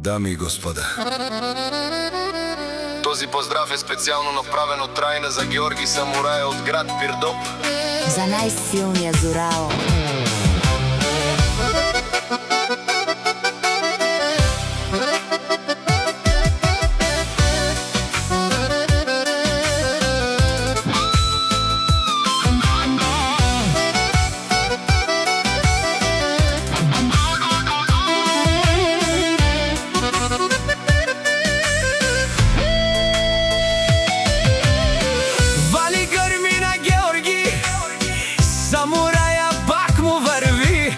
Дами и господа, Този поздрав е специјално направен од Трајна за Георги Самураја од град Пирдоп. За најсилниот Зурао. Самураја пак му врви,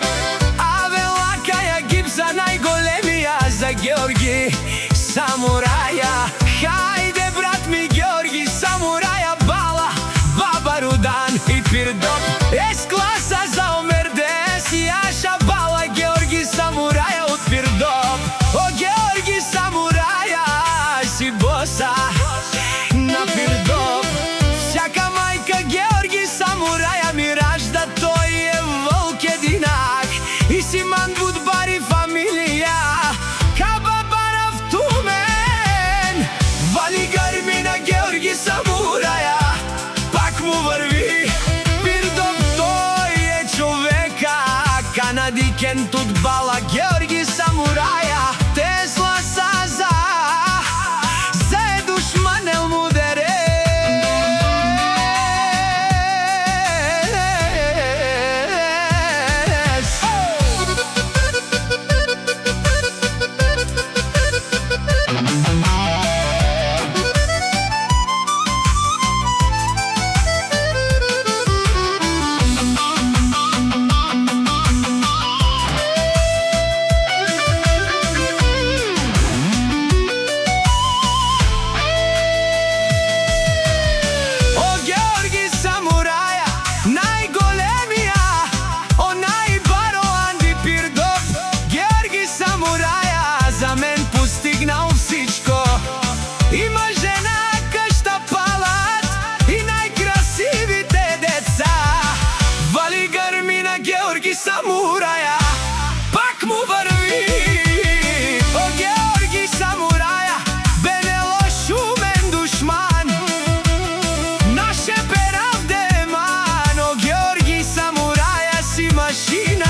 аве лакаја гипса најголемија за Георги Самураја. Хајде брат ми Георги Самураја, бала, баба Рудан и Пирдоп. С-класа за омердес, јаша бала Георги Самураја од Пирдоп. О Георги Самураја, си боса на Пирдоп. Всяка мајка Георги Самураја ми ражда, тој е волк единак и си мандбут бари фамилија, кабабарав тумен. Вали гармина Георги Самураја, пак му врви Пирдоп, тој е човека, канадикен тут бала Георги Самураја. Тесла саза, зе душманел му дере. Има жена къща палат и најкрасивите деца. Вали гармина Георги Самураја, пак му врви. О Георги Самураја, бе лош умен душман, наше перавдеман. О Георги Самураја, си машина.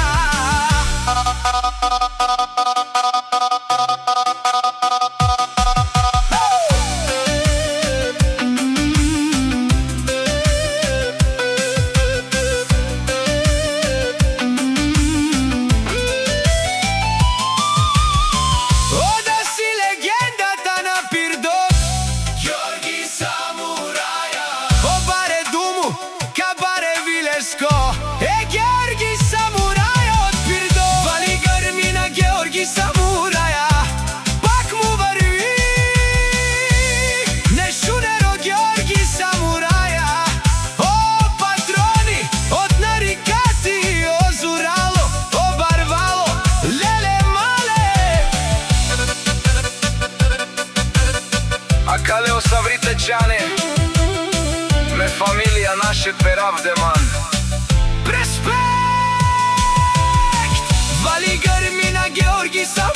Е Георги Самураја од Пирдоп. Вали гармина Георги Самураја, пак му врви. Не шунеро Георги Самураја. О патрони од нарикати, о Зурало, о Барвало, леле мале. А кале о Савритечане, ме фамилија наше перавдеман. Респект! Вали гармина Георги Самураја.